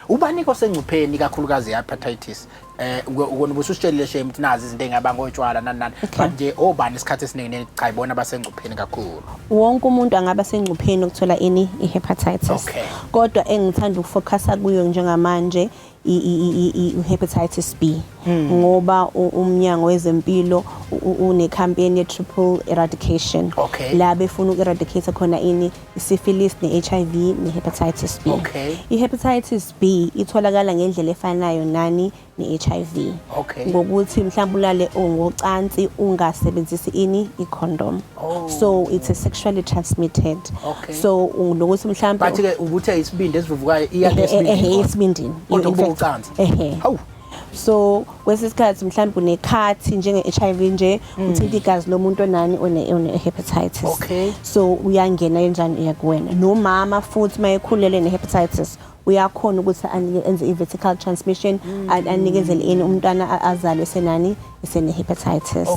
Ubani osengcupheni kakhulukazi hepatitis ukona ubususitshelile shame ukuthi nazi izinto engabanga otshwala nani but nje obani isikhathi esiningi cha ibona abasengcupheni kakhulu wonke umuntu angaba sengcupheni ukuthola iHepatitis kodwa engithanda ukufocusa kuyo njengamanje iHepatitis B ngoba umnyango wezempilo une campaign ye triple eradication la befuna uku-eradicate khona syphilis neHIV neHepatitis B. iHepatitis B itholakala ngendlela efanayo nani neHIV ngokuthi mhlawumbe ulale ngocansi ungasebenzisi icondom so it's a sexually transmitted so lokuthi mhlawumbe bathi ke ubuthe isibindi esivuvukayo iya esibindini ucansi so kwesisikhathi mhlawumbe unekhathi njenge-HIV nje uthinta igazi lomuntu onani one-hepatitis so uyangena enjani uyakuwena nomama futhi mayekhulelwe ne-hepatitis uyakhona ukuthi enze i-vertical transmission anikezele umntwana azalwe senani esene-hepatitis